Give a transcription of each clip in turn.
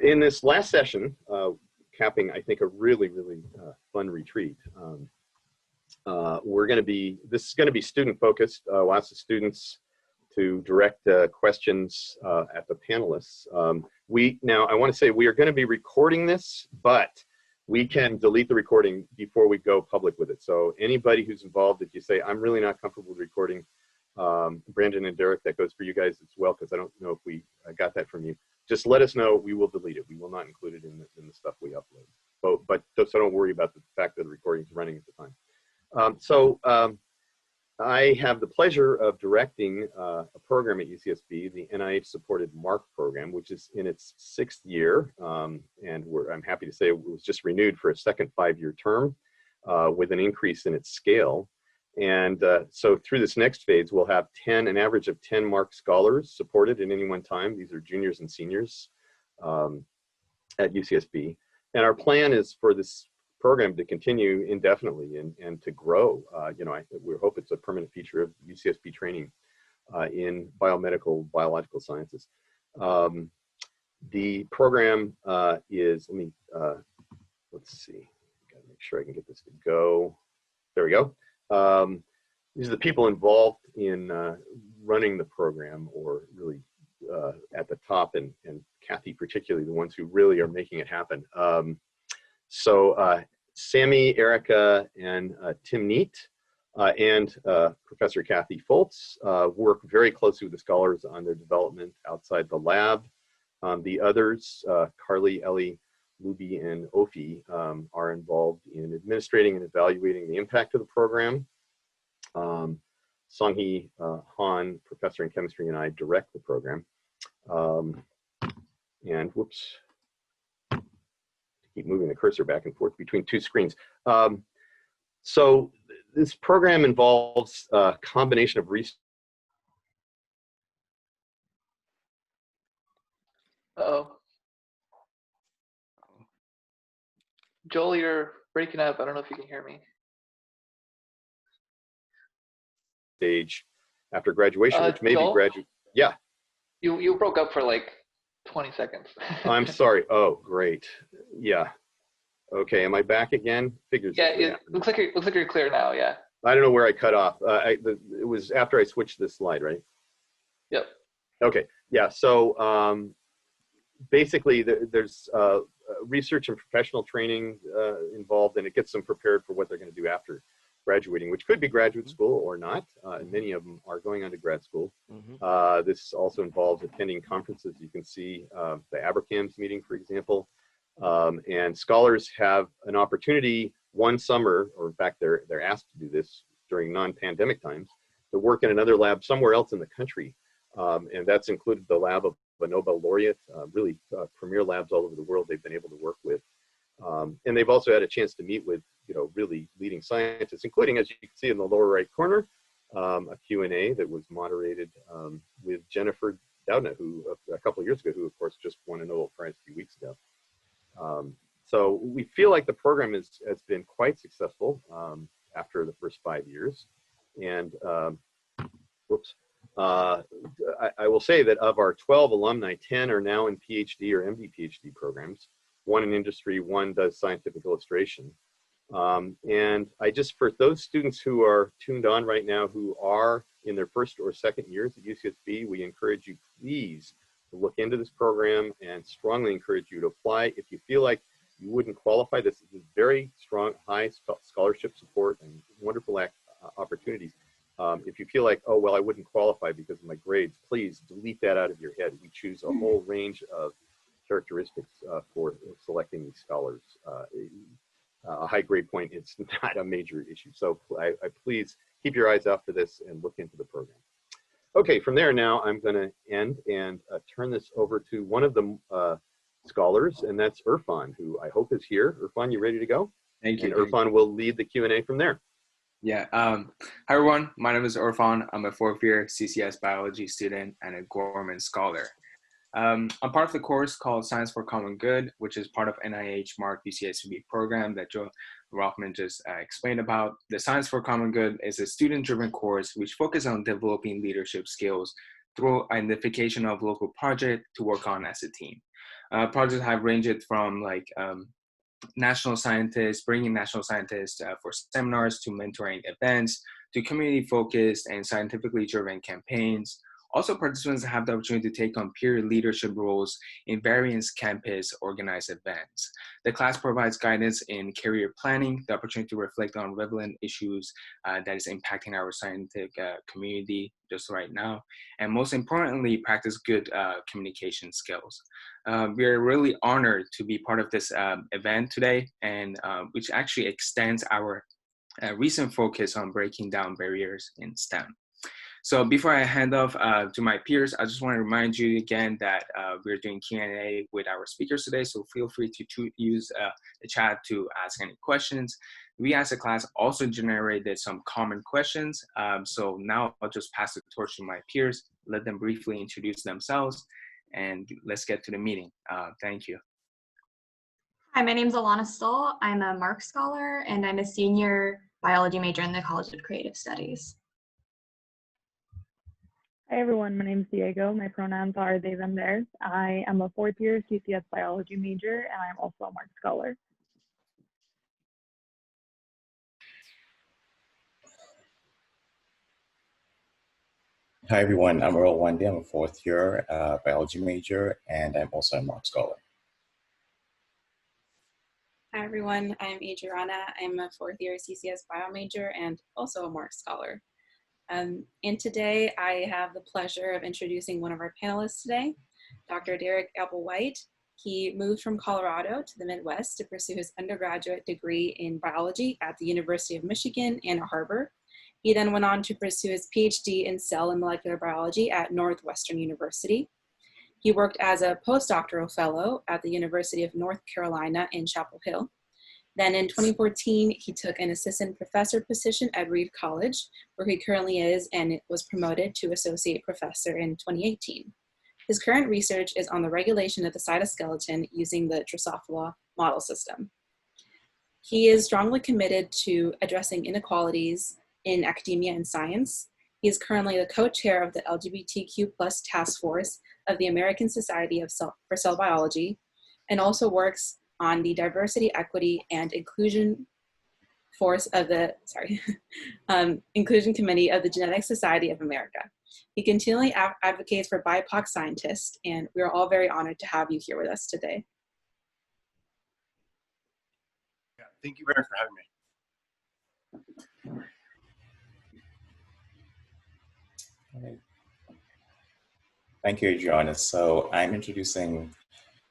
In this last session, capping, I think, a really fun retreat, this is going to be student focused, lots of students to direct questions at the panelists. Now, I want to say we are going to be recording this, but we can delete the recording before we go public with it. So anybody who's involved, if you say, I'm really not comfortable with recording, Brandon and Derek, that goes for you guys as well, because I don't know if we got that from you. Just let us know. We will delete it. We will not include it in the stuff we upload. But so don't worry about the fact that the recording is running at the time. I have the pleasure of directing a program at UCSB, the NIH-supported MARC program, which is in its 6th year. And I'm happy to say it was just renewed for a second 5-year term with an increase in its scale. And so through this next phase, we'll have an average of 10 MARC scholars supported at any one time. These are juniors and seniors at UCSB. And our plan is for this program to continue indefinitely and to grow. We hope it's a permanent feature of UCSB training in biomedical, biological sciences. The program is, let's see, gotta make sure I can get this to go. There we go. These are the people involved in running the program, or really at the top, and Kathy particularly, the ones who really are making it happen. Sammy, Erica, and Tim Neat, and Professor Kathy Foltz work very closely with the scholars on their development outside the lab. The others, Carly, Ellie, Luby, and Ofi, are involved in administrating and evaluating the impact of the program. Songhee Han, professor in chemistry, and I direct the program. And whoops. Keep moving the cursor back and forth between two screens. So this program involves a combination of research. Uh-oh. Joel, you're breaking up. I don't know if you can hear me. Stage after graduation, which may Joel? be graduate. Yeah. You broke up for like 20 seconds. I'm sorry. Oh, great. Yeah. Okay. Am I back again? Figures. Yeah. It looks like you're clear now. Yeah. I don't know where I cut off. It was after I switched this slide, right? Yep. Okay. Yeah. So basically, there's research and professional training involved, and it gets them prepared for what they're going to do after graduating, which could be graduate school or not. And many of them are going on to grad school. This also involves attending conferences. You can see the Abercams meeting, for example. And scholars have an opportunity one summer, or in fact, they're asked to do this during non-pandemic times, to work in another lab somewhere else in the country. And that's included the lab of a Nobel laureate, really premier labs all over the world they've been able to work with. And they've also had a chance to meet with, really leading scientists, including, as you can see in the lower right corner, a Q&A that was moderated with Jennifer Doudna, who a couple of years ago, who of course just won a Nobel Prize a few weeks ago. So we feel like the program has been quite successful after the first 5 years. And whoops. I will say that of our 12 alumni, 10 are now in PhD or MD PhD programs, 1 in industry, 1 does scientific illustration. And for those students who are tuned on right now, who are in their first or second years at UCSB, we encourage you, please, to look into this program and strongly encourage you to apply. If you feel like you wouldn't qualify, this is very strong, high scholarship support and wonderful opportunities. If you feel like, oh, well, I wouldn't qualify because of my grades, please delete that out of your head. We choose a whole range of characteristics for selecting these scholars. A high grade point, it's not a major issue. So I please keep your eyes out for this and look into the program. Okay, from there now, I'm going to end and turn this over to one of the scholars, and that's Irfan, who I hope is here. Irfan, you ready to go? Thank you. And Irfan will lead the Q&A from there. Yeah. Hi, everyone. My name is Irfan. I'm a 4th year CCS biology student and a Gorman scholar. I'm part of the course called Science for Common Good, which is part of NIH MARC UCSB program that Joe Rothman just explained about. The Science for Common Good is a student-driven course which focuses on developing leadership skills through identification of local projects to work on as a team. Projects have ranged from like national scientists, bringing national scientists for seminars, to mentoring events, to community-focused and scientifically driven campaigns. Also, participants have the opportunity to take on peer leadership roles in various campus organized events. The class provides guidance in career planning, the opportunity to reflect on relevant issues that is impacting our scientific community just right now, and most importantly, practice good communication skills. We are really honored to be part of this event today, and which actually extends our recent focus on breaking down barriers in STEM. So before I hand off to my peers, I just want to remind you again that we're doing Q&A with our speakers today, so feel free to use the chat to ask any questions. We as a class also generated some common questions, so now I'll just pass the torch to my peers, let them briefly introduce themselves, and let's get to the meeting. Thank you. Hi, my name is Alana Stoll. I'm a Mark Scholar, and I'm a senior biology major in the College of Creative Studies. Hi everyone, my name is Diego. My pronouns are they, them, theirs. I am a fourth year CCS biology major, and I'm also a Mark Scholar. Hi everyone, I'm Earl Wendy. I'm a fourth year biology major, and I'm also a Mark Scholar. Hi everyone, I'm Adriana. I'm a fourth year CCS bio major and also a Mark Scholar. And today I have the pleasure of introducing one of our panelists today, Dr. Derek Applewhite. He moved from Colorado to the Midwest to pursue his undergraduate degree in biology at the University of Michigan, Ann Arbor. He then went on to pursue his PhD in cell and molecular biology at Northwestern University. He worked as a postdoctoral fellow at the University of North Carolina in Chapel Hill. Then in 2014, he took an assistant professor position at Reeve College, where he currently is, and was promoted to associate professor in 2018. His current research is on the regulation of the cytoskeleton using the Drosophila model system. He is strongly committed to addressing inequalities in academia and science. He is currently the co-chair of the LGBTQ+ task force of the American Society for Cell Biology, and also works on the Diversity, Equity, and Inclusion Force of the, Inclusion Committee of the Genetic Society of America. He continually advocates for BIPOC scientists, and we are all very honored to have you here with us today. Yeah, thank you very much for having me. All right. Thank you, Adriana. So I'm introducing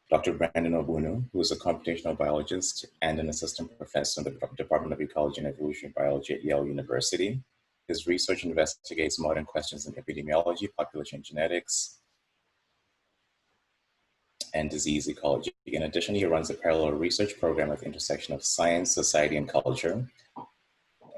Dr. Brandon Obunu, who is a computational biologist and an assistant professor in the Department of Ecology and Evolutionary Biology at Yale University. His research investigates modern questions in epidemiology, population genetics, and disease ecology. In addition, he runs a parallel research program at the intersection of science, society, and culture.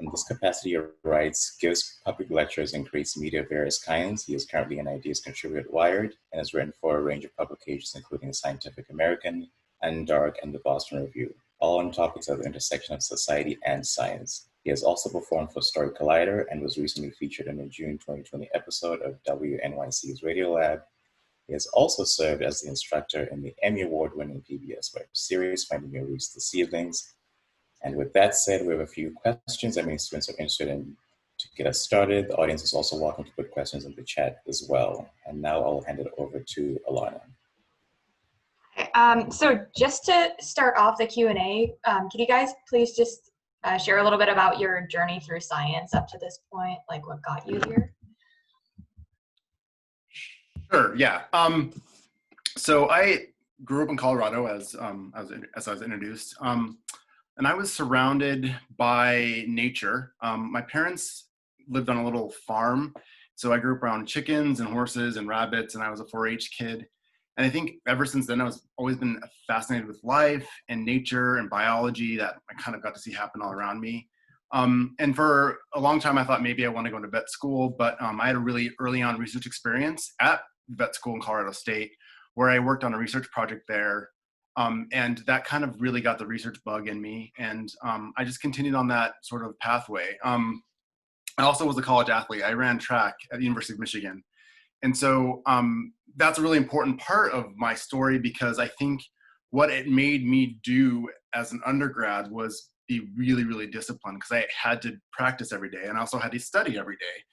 In this capacity, he writes, gives public lectures, and creates media of various kinds. He is currently an ideas contributor at Wired and has written for a range of publications, including Scientific American, Undark, and the Boston Review, all on topics of the intersection of society and science. He has also performed for Story Collider and was recently featured in a June 2020 episode of WNYC's Radiolab. He has also served as the instructor in the Emmy Award-winning PBS web series, Finding Your Roots, The Seedlings. And with that said, we have a few questions that many students are interested in. To get us started, the audience is also welcome to put questions in the chat as well. And now I'll hand it over to Alana. So just to start off the Q&A, can you guys please just share a little bit about your journey through science up to this point, like what got you here? Sure, yeah. So I grew up in Colorado as I was introduced. And I was surrounded by nature. My parents lived on a little farm. So I grew up around chickens and horses and rabbits, and I was a 4-H kid. And I think ever since then, I've always been fascinated with life and nature and biology that I kind of got to see happen all around me. And for a long time, I thought maybe I want to go to vet school, but I had a really early on research experience at vet school in Colorado State, where I worked on a research project there. And that kind of really got the research bug in me. And I just continued on that sort of pathway. I also was a college athlete. I ran track at the University of Michigan. And so that's a really important part of my story, because I think what it made me do as an undergrad was be really, really disciplined, because I had to practice every day and I also had to study every day.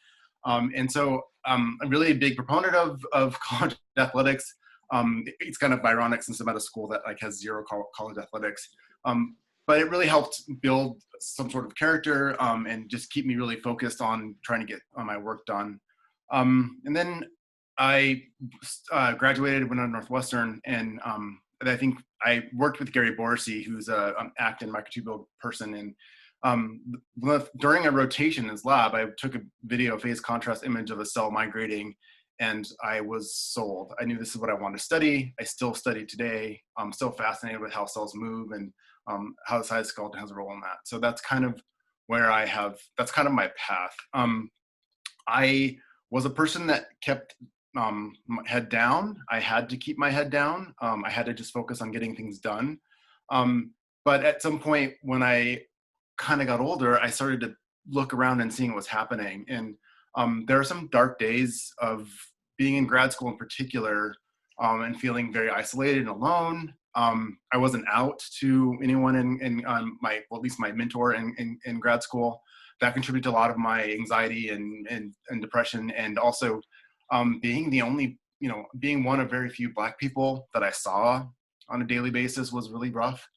And so I'm really a big proponent of college athletics. It's kind of ironic since I'm at a school that like has zero college athletics. But it really helped build some sort of character and just keep me really focused on trying to get my work done. And then I graduated, went on Northwestern, and I think I worked with Gary Borsey, who's an actin microtubule person. And during a rotation in his lab, I took a video phase contrast image of a cell migrating, and I was sold. I knew this is what I wanted to study. I still study today. I'm still fascinated with how cells move and how the cytoskeleton has a role in that. So that's kind of where that's kind of my path. I was a person that kept my head down. I had to keep my head down. I had to just focus on getting things done. But at some point when I kind of got older, I started to look around and seeing what's happening. And there are some dark days of being in grad school in particular, and feeling very isolated and alone. I wasn't out to anyone in my, well, at least my mentor in grad school. That contributed to a lot of my anxiety and depression, and also being the only, being one of very few Black people that I saw on a daily basis was really rough.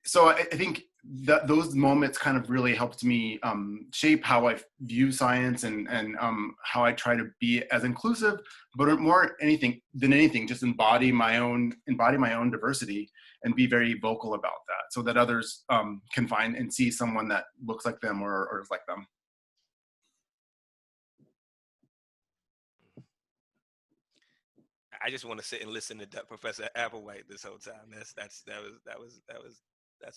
So I think that those moments kind of really helped me shape how I view science and how I try to be as inclusive, but more than anything, just embody my own diversity and be very vocal about that, so that others can find and see someone that looks like them or is like them. I just want to sit and listen to Professor Applewhite this whole time. That's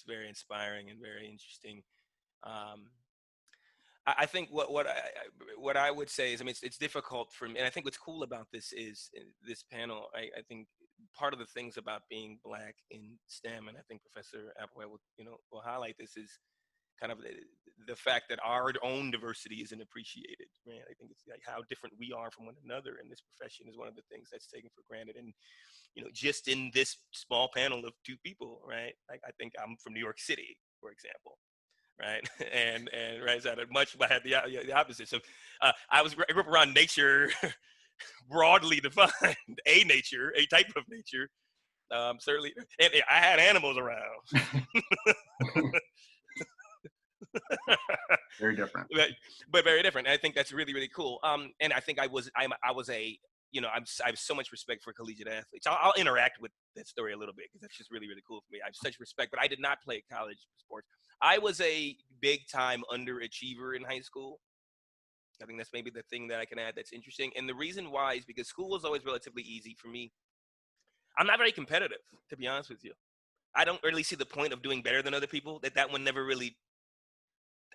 very inspiring and very interesting. I think what I would say is, I mean, it's difficult for me, and I think what's cool about this is this panel. I think part of the things about being Black in STEM, and I think Professor Applewhite will highlight this, is kind of the fact that our own diversity isn't appreciated, right? I think it's like how different we are from one another in this profession is one of the things that's taken for granted. And, just in this small panel of two people, right? Like, I think I'm from New York City, for example, right? and right, so I had the opposite. So I grew up around nature, broadly defined, a type of nature, certainly. And I had animals around. Very different, but very different. And I think that's really, really cool. And I think I have so much respect for collegiate athletes. I'll interact with that story a little bit because that's just really, really cool for me. I have such respect, but I did not play college sports. I was a big time underachiever in high school. I think that's maybe the thing that I can add that's interesting. And the reason why is because school was always relatively easy for me. I'm not very competitive, to be honest with you. I don't really see the point of doing better than other people. That one never really,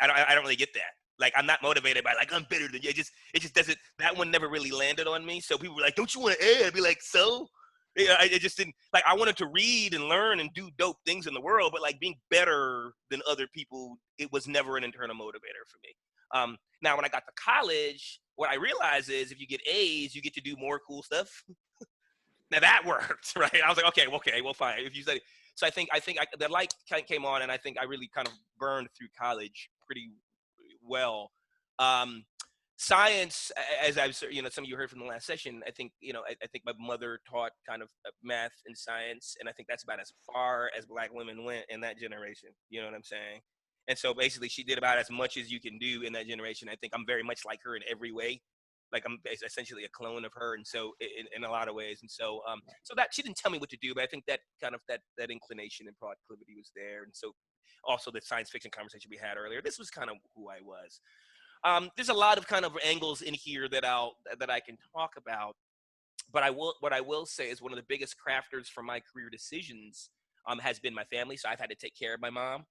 I don't really get that. Like, I'm not motivated by like, I'm better than you. It just doesn't, that one never really landed on me. So people were like, don't you want to A? I'd be like, so? It just didn't, like, I wanted to read and learn and do dope things in the world, but like being better than other people, it was never an internal motivator for me. Now, when I got to college, what I realized is if you get A's, you get to do more cool stuff. Now that worked, right? I was like, okay, well, fine. If you study, so I think the light kind of came on, and I think I really kind of burned through college pretty well. Science, as I've, some of you heard from the last session, I think, I think my mother taught kind of math and science, and I think that's about as far as Black women went in that generation. You know what I'm saying? And so basically, she did about as much as you can do in that generation. I think I'm very much like her in every way. Like, I'm essentially a clone of her, and so in a lot of ways. And so, so that she didn't tell me what to do, but I think that kind of that inclination and proclivity was there. And so, also the science fiction conversation we had earlier, this was kind of who I was. There's a lot of kind of angles in here that I can talk about, but what I will say is one of the biggest crafters for my career decisions has been my family. So I've had to take care of my mom.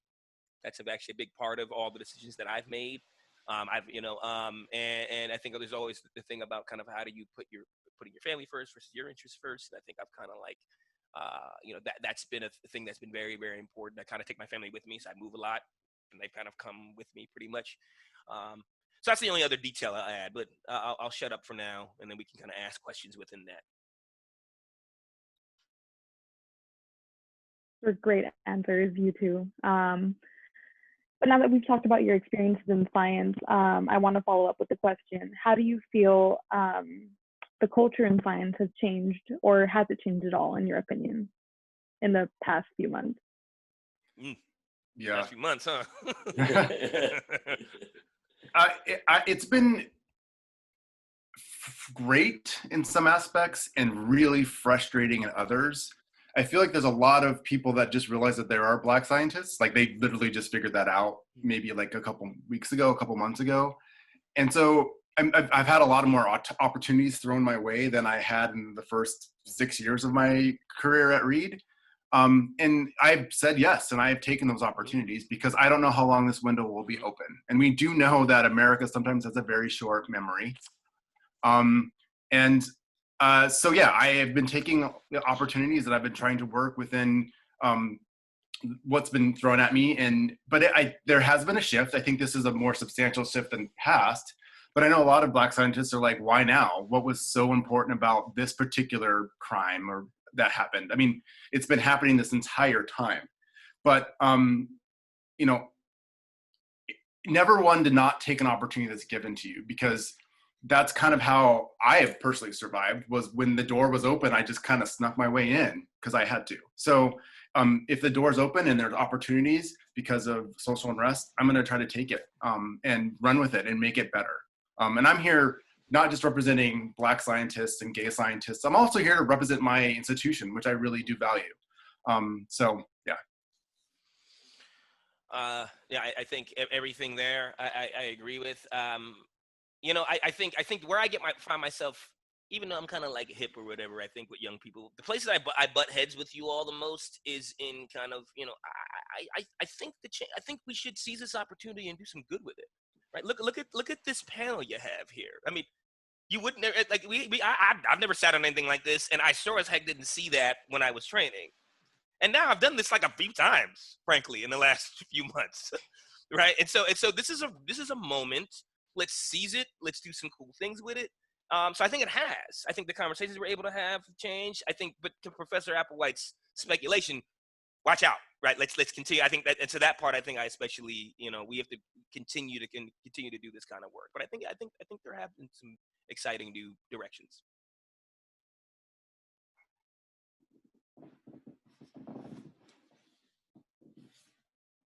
That's actually a big part of all the decisions that I've made. And I think there's always the thing about kind of how do you putting your family first versus your interests first. And I think I've kind of like, that's been a thing that's been very, very important. I kind of take my family with me, so I move a lot, and they've kind of come with me pretty much. So that's the only other detail I'll add, but I'll shut up for now, and then we can kind of ask questions within that. For great answers, you two. But now that we've talked about your experiences in science, I want to follow up with the question: how do you feel the culture in science has changed, or has it changed at all, in your opinion, in the past few months? Yeah. Last few months, huh? It's been great in some aspects and really frustrating in others. I feel like there's a lot of people that just realize that there are Black scientists. Like they literally just figured that out maybe like a couple months ago. And so I've had a lot of more opportunities thrown my way than I had in the first 6 years of my career at Reed. And I've said yes, and I have taken those opportunities because I don't know how long this window will be open. And we do know that America sometimes has a very short memory. So yeah, I have been taking the opportunities that I've been trying to work within what's been thrown at me. But there has been a shift. I think this is a more substantial shift than past. But I know a lot of Black scientists are like, why now? What was so important about this particular crime or that happened? I mean, it's been happening this entire time. But, never one to not take an opportunity that's given to you, because that's kind of how I have personally survived. Was when the door was open, I just kind of snuck my way in because I had to. So if the door's open and there's opportunities because of social unrest, I'm going to try to take it and run with it and make it better. And I'm here not just representing Black scientists and gay scientists. I'm also here to represent my institution, which I really do value. So yeah. I think everything there I agree with. I think where I find myself, even though I'm kind of like hip or whatever, I think with young people, the places I butt heads with you all the most is in kind of, I think we should seize this opportunity and do some good with it, right? Look at this panel you have here. I mean, you wouldn't like I've never sat on anything like this, and I sure as heck didn't see that when I was training. And now I've done this like a few times, frankly, in the last few months, right? And so this is a moment. Let's seize it. Let's do some cool things with it. So I think it has. I think the conversations we're able to have changed. I think, but to Professor Applewhite's speculation, watch out, right? Let's continue. I think that, and to that part, I think I especially, we have to continue to do this kind of work. But I think there have been some exciting new directions.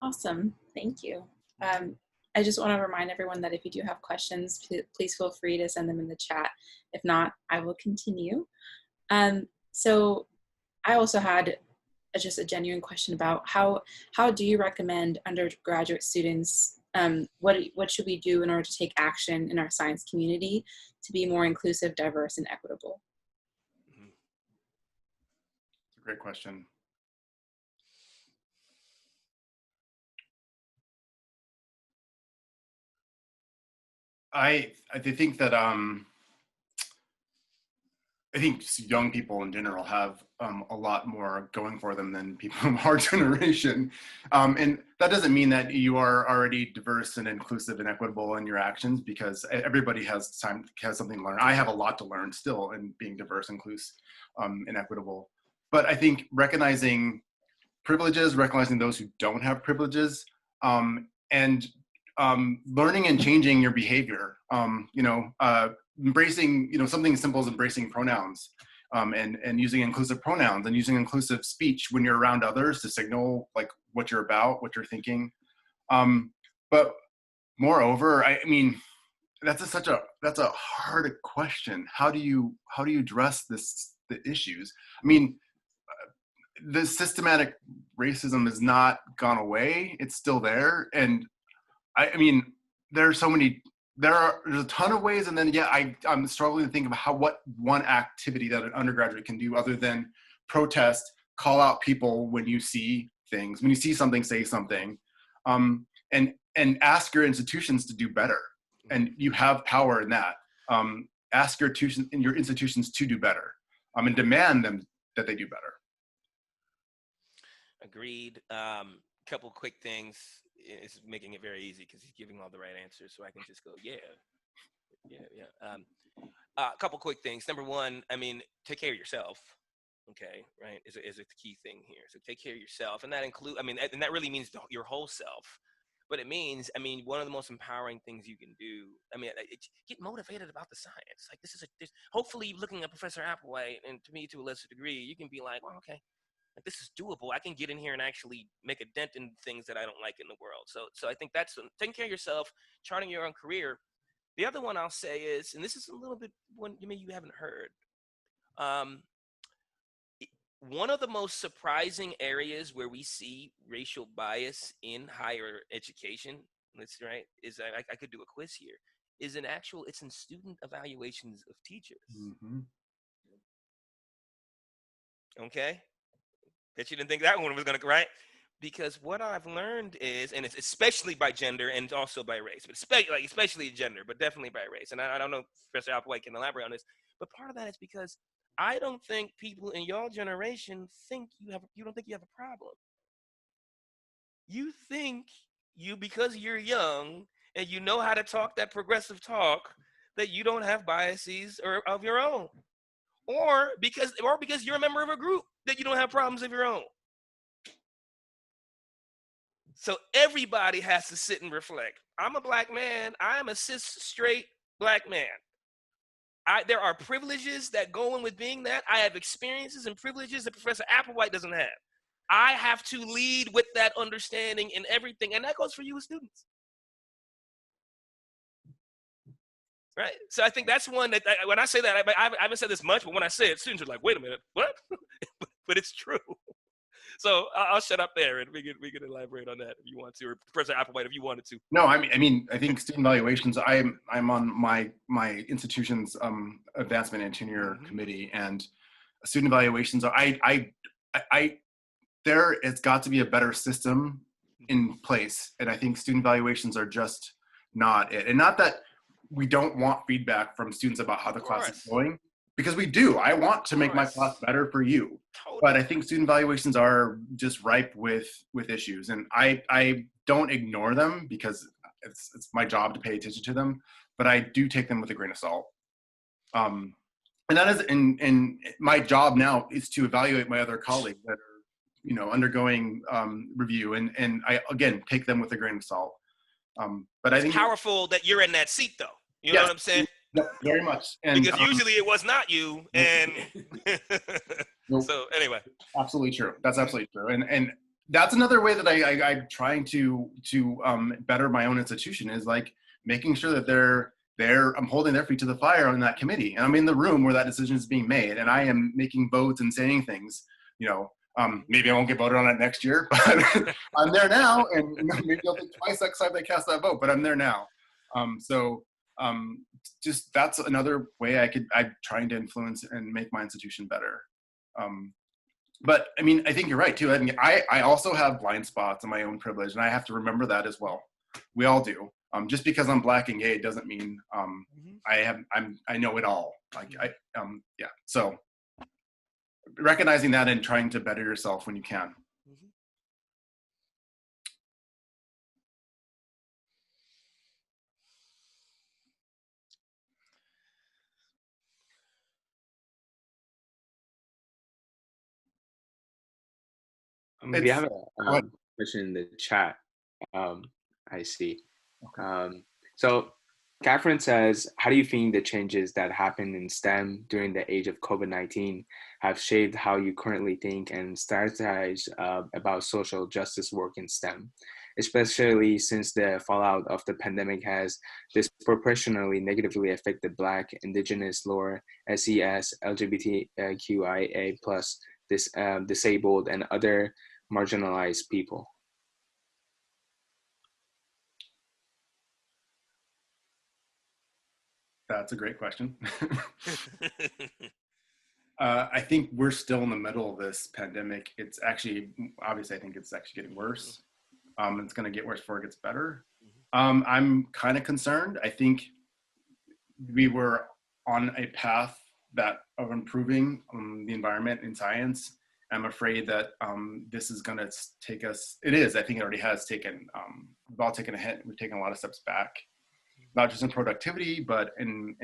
Awesome, thank you. I just want to remind everyone that if you do have questions, please feel free to send them in the chat. If not, I will continue. So I also had just a genuine question about how do you recommend undergraduate students, what should we do in order to take action in our science community to be more inclusive, diverse, and equitable? It's a great question. I think that I think young people in general have a lot more going for them than people of our generation, and that doesn't mean that you are already diverse and inclusive and equitable in your actions, because everybody has something to learn. I have a lot to learn still in being diverse, inclusive, and equitable. But I think recognizing privileges, recognizing those who don't have privileges, and learning and changing your behavior, embracing, something as simple as embracing pronouns, and using inclusive pronouns and using inclusive speech when you're around others to signal like what you're about, what you're thinking. But moreover, I mean, that's a hard question. How do you address the issues? I mean, the systematic racism has not gone away. It's still there. And I mean, there's a ton of ways. And then, yeah, I'm struggling to think of what one activity that an undergraduate can do other than protest, call out people when you see things, when you see something, say something, and ask your institutions to do better. And you have power in that. Ask your institutions to do better, and demand them that they do better. Agreed. couple quick things. It's making it very easy because he's giving all the right answers, so I can just go, yeah. A couple quick things. Number one, I mean, take care of yourself. Okay, right? Is a key thing here. So take care of yourself, and that include. I mean, and that really means your whole self. But it means, I mean, one of the most empowering things you can do. I mean, get motivated about the science. Like hopefully, looking at Professor Applewhite, and to me to a lesser degree, you can be like, well, okay, like this is doable. I can get in here and actually make a dent in things that I don't like in the world. So I think that's taking care of yourself, charting your own career. The other one I'll say is, and this is a little bit one maybe you haven't heard. One of the most surprising areas where we see racial bias in higher education, is I could do a quiz here, it's in student evaluations of teachers. Mm-hmm. Okay? Bet you didn't think that one was going to, right? Because what I've learned is, and it's especially by gender and also by race, but especially gender, but definitely by race. And I don't know if Professor Applewhite can elaborate on this, but part of that is because I don't think people in your generation you don't think you have a problem. You think because you're young and you know how to talk that progressive talk, that you don't have biases of your own. Or because you're a member of a group that you don't have problems of your own. So everybody has to sit and reflect. I'm a black man. I am a cis straight black man. There are privileges that go in with being that. I have experiences and privileges that Professor Applewhite doesn't have. I have to lead with that understanding in everything, and that goes for you as students. Right? So I think that's one that, when I say that, I haven't said this much, but when I say it, students are like, wait a minute, what? But it's true. So I'll shut up there, and we can elaborate on that if you want to, or Professor Applewhite if you wanted to. No, I mean, I think student evaluations. I'm on my institution's advancement and tenure committee, and student evaluations are. There has got to be a better system in place, and I think student evaluations are just not it. And not that we don't want feedback from students about how the class is going, because we do. I want to make my class better for you. Totally. But I think student evaluations are just ripe with issues, and I don't ignore them because it's my job to pay attention to them, but I do take them with a grain of salt. And that is in my job now is to evaluate my other colleagues that are undergoing review, and I again take them with a grain of salt. But I think it's powerful that you're in that seat, though. You know what I'm saying? No, very much. And, because usually it was not you, and so anyway. Absolutely true. That's absolutely true. And that's another way that I'm trying to better my own institution is like making sure that I'm holding their feet to the fire on that committee, and I'm in the room where that decision is being made, and I am making votes and saying things. Maybe I won't get voted on it next year, but I'm there now, and maybe I'll think twice next time they cast that vote. But I'm there now. Just that's another way I'm trying to influence and make my institution better. But I mean, I think you're right too. I mean, I also have blind spots and my own privilege, and I have to remember that as well. We all do. Just because I'm black and gay doesn't mean I know it all. So recognizing that and trying to better yourself when you can. We have a question in the chat. I see. Okay. So Catherine says, how do you think the changes that happened in STEM during the age of COVID-19 have shaped how you currently think and strategize about social justice work in STEM, especially since the fallout of the pandemic has disproportionately negatively affected Black, Indigenous, lower SES, LGBTQIA+, disabled, and other marginalized people? That's a great question. I think we're still in the middle of this pandemic. It's actually, obviously, I think it's actually getting worse. It's going to get worse before it gets better. I'm kind of concerned. I think we were on a path of improving the environment in science, I'm afraid that this is going to take us, it is, I think it already has taken, we've all taken a hit. We've taken a lot of steps back, not just in productivity, but in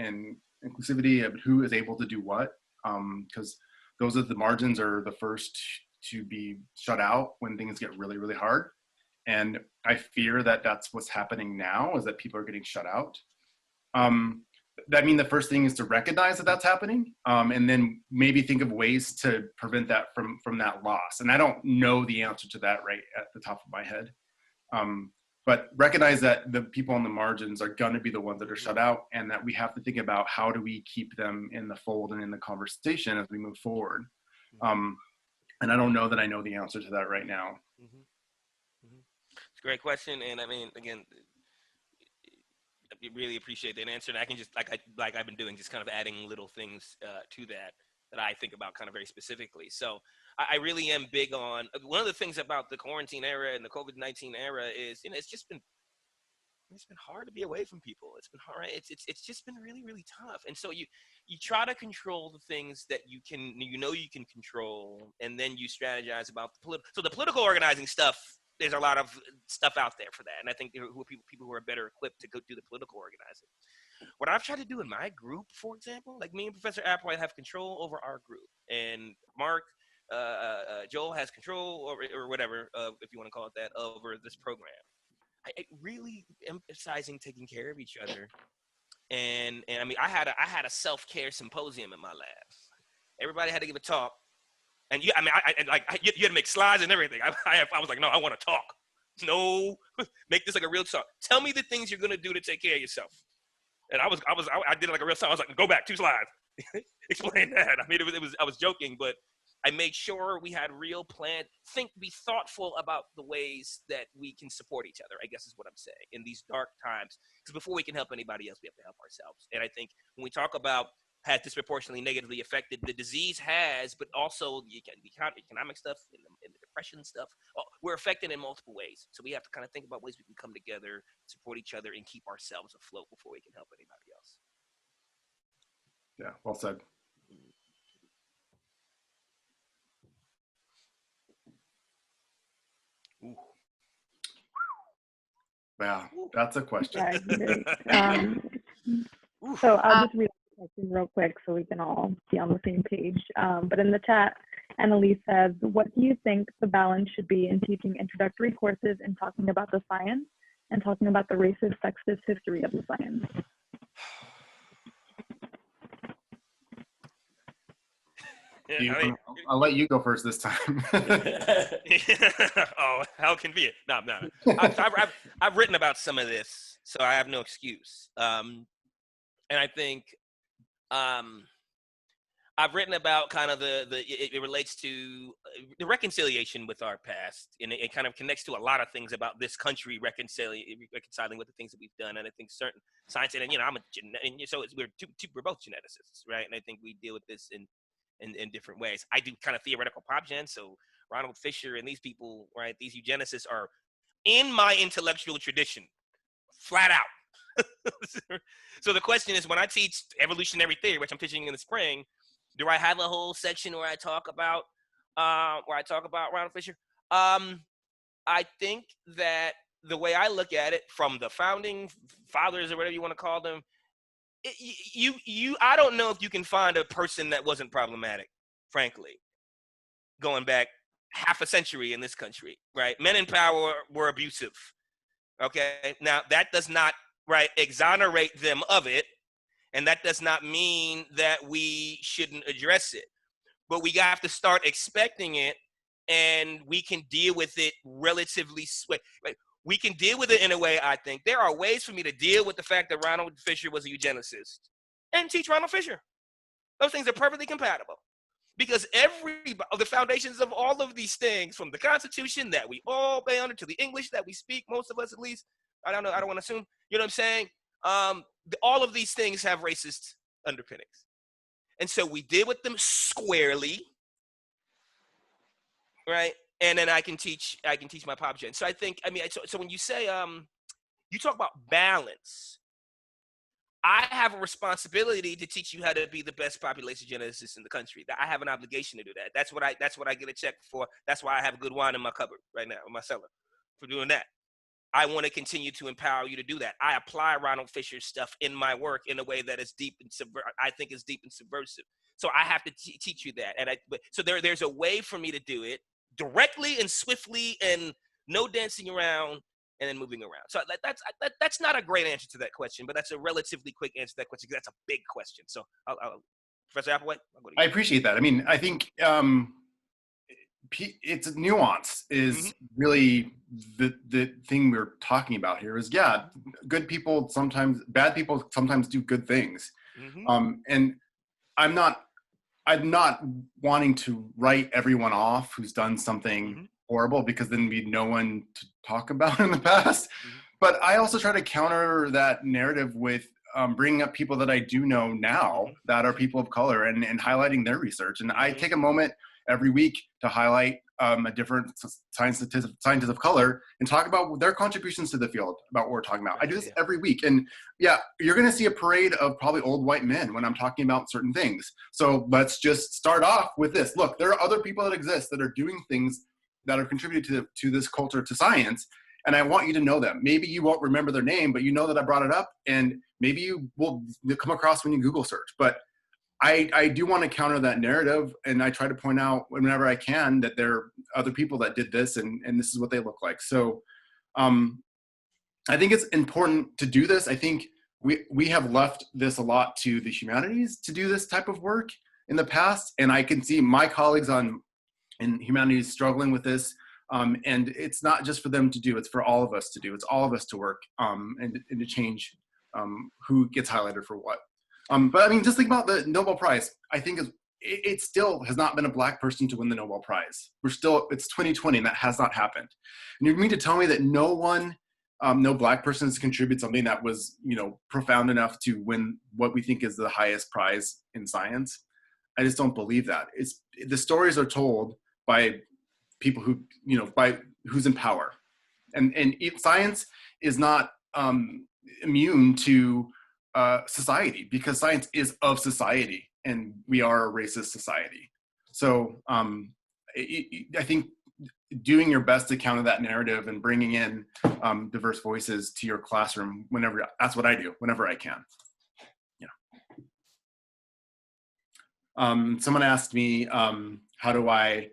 inclusivity of who is able to do what. Because those are the margins are the first to be shut out when things get really, really hard. And I fear that that's what's happening now, is that people are getting shut out. That means the first thing is to recognize that that's happening, and then maybe think of ways to prevent that from that loss. And I don't know the answer to that right at the top of my head. But recognize that the people on the margins are going to be the ones that are shut out, and that we have to think about how do we keep them in the fold and in the conversation as we move forward. And I don't know that I know the answer to that right now. It's a great question, and I mean, again, I really appreciate that answer. And I can just, like I've been doing, just kind of adding little things to that I think about kind of very specifically. So I really am big on, one of the things about the quarantine era and the COVID-19 era is, it's been hard to be away from people. It's been hard. It's just been really, really tough. And so you try to control the things that you can control, and then you strategize about the political organizing stuff. There's a lot of stuff out there for that. And I think there are people who are better equipped to go do the political organizing. What I've tried to do in my group, for example, like me and Professor Applewhite have control over our group, and Mark, Joel has control over, or whatever, if you want to call it that, over this program. I really emphasizing taking care of each other. And I mean, I had a self-care symposium in my lab. Everybody had to give a talk. And you had to make slides and everything. I was like, no, I want to talk. No, make this like a real talk. Tell me the things you're gonna do to take care of yourself. And I did it like a real talk. I was like, go back 2 slides, explain that. I mean, I was joking, but I made sure we had real plan. Be thoughtful about the ways that we can support each other, I guess is what I'm saying, in these dark times. Because before we can help anybody else, we have to help ourselves. And I think when we talk about has disproportionately negatively affected, the disease has, but also the economic stuff and the depression stuff, we're affected in multiple ways. So we have to kind of think about ways we can come together, support each other, and keep ourselves afloat before we can help anybody else. Yeah, well said. Ooh. Yeah, that's a question. So I'll just read the question real quick so we can all be on the same page. But in the chat, Annalise says, what do you think the balance should be in teaching introductory courses and talking about the science and talking about the racist, sexist history of the science? I'll let you go first this time. Oh, how convenient. No. I've written about some of this, so I have no excuse. And I think I've written about kind of it relates to the reconciliation with our past, and it kind of connects to a lot of things about this country reconciling with the things that we've done. And I think certain science, and we're both geneticists, right? And I think we deal with this in different ways. I do kind of theoretical prop gen, so Ronald Fisher and these people, right, these eugenicists are in my intellectual tradition, flat out. So the question is, when I teach evolutionary theory, which I'm teaching in the spring, do I have a whole section where I talk about Ronald Fisher? I think that the way I look at it, from the founding fathers or whatever you want to call them, I don't know if you can find a person that wasn't problematic, frankly, going back half a century in this country, right? Men in power were abusive. Okay, now that does not, right, exonerate them of it, and that does not mean that we shouldn't address it, but we have to start expecting it, and we can deal with it relatively swift. We can deal with it in a way. I think there are ways for me to deal with the fact that Ronald Fisher was a eugenicist and teach Ronald Fisher. Those things are perfectly compatible, because the foundations of all of these things, from the Constitution that we all pay under to the English that we speak, most of us at least, I don't know, I don't want to assume, you know what I'm saying? All of these things have racist underpinnings. And so we deal with them squarely, right? And then I can teach my pop gen. So I think, so when you say, you talk about balance, I have a responsibility to teach you how to be the best population geneticist in the country. I have an obligation to do that. That's what I get a check for. That's why I have good wine in my cupboard right now, in my cellar, for doing that. I want to continue to empower you to do that. I apply Ronald Fisher's stuff in my work in a way that is deep and I think is deep and subversive. So I have to teach you that. So there's a way for me to do it directly and swiftly and no dancing around and then moving around. So that's not a great answer to that question, but that's a relatively quick answer to that question because that's a big question. So Professor Applewhite, I'll go to you. I appreciate that. I mean, I think it's nuance is really the thing we're talking about here is, yeah, good people sometimes, bad people sometimes do good things. And I'm not wanting to write everyone off who's done something horrible, because then we'd no one to talk about in the past. But I also try to counter that narrative with bringing up people that I do know now that are people of color and highlighting their research. And I take a moment every week to highlight a different scientist of color and talk about their contributions to the field, about what we're talking about. I do this every week. And yeah, you're going to see a parade of probably old white men when I'm talking about certain things. So let's just start off with this. Look, there are other people that exist that are doing things that have contributed to this culture, to science. And I want you to know them. Maybe you won't remember their name, but you know that I brought it up, and maybe you will come across when you Google search. But I do want to counter that narrative, and I try to point out whenever I can that there are other people that did this, and this is what they look like. So I think it's important to do this. I think we have left this a lot to the humanities to do this type of work in the past, and I can see my colleagues in humanities struggling with this. And it's not just for them to do, it's for all of us to do. It's all of us to work and to change who gets highlighted for what. But I mean, just think about the Nobel Prize. I think it still has not been a Black person to win the Nobel Prize. It's 2020 and that has not happened. And you mean to tell me that no Black person has contributed something that was, profound enough to win what we think is the highest prize in science? I just don't believe that. The stories are told by people who, by who's in power. And science is not immune to society, because science is of society and we are a racist society. So I think doing your best to counter that narrative and bringing in diverse voices to your classroom that's what I do whenever I can. Someone asked me, how do I,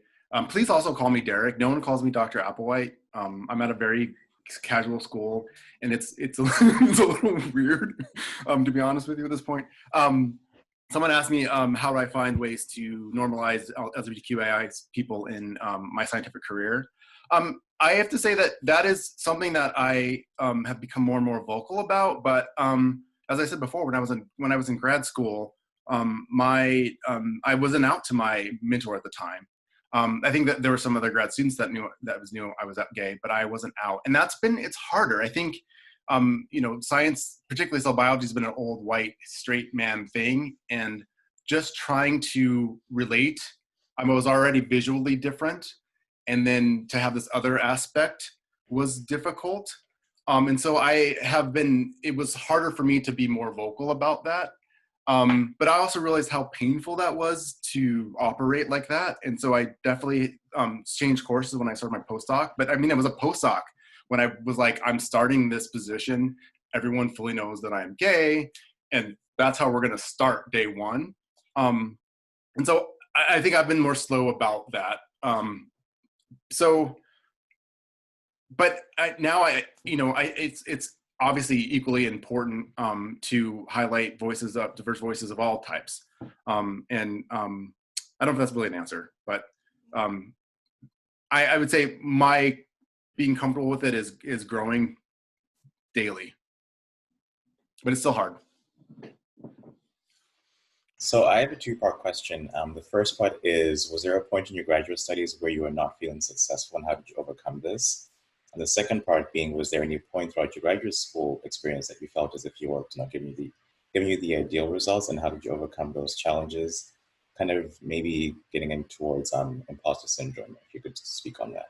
please also call me Derek. No one calls me Dr. Applewhite. I'm at a very casual school, and it's a little weird, to be honest with you at this point. Someone asked me, how do I find ways to normalize LGBTQIA people in my scientific career? I have to say that is something that I have become more and more vocal about. But as I said before, when I was in grad school, I wasn't out to my mentor at the time. I think that there were some other grad students that knew I was gay, but I wasn't out. And it's harder. I think, science, particularly cell biology, has been an old white straight man thing. And just trying to relate, I was already visually different. And then to have this other aspect was difficult. And so it was harder for me to be more vocal about that. But I also realized how painful that was to operate like that. And so I definitely changed courses when I started my postdoc. But I mean, it was a postdoc when I was like, I'm starting this position. Everyone fully knows that I'm gay. And that's how we're going to start day one. And so I think I've been more slow about that. It's obviously equally important to highlight diverse voices of all types. I don't know if that's really an answer, but I would say my being comfortable with it is growing daily, but it's still hard. So I have a two-part question. The first part is, was there a point in your graduate studies where you were not feeling successful, and how did you overcome this? And the second part being, was there any point throughout your graduate school experience that you felt as if your work was not giving you the ideal results, and how did you overcome those challenges? Kind of maybe getting in towards imposter syndrome, if you could speak on that.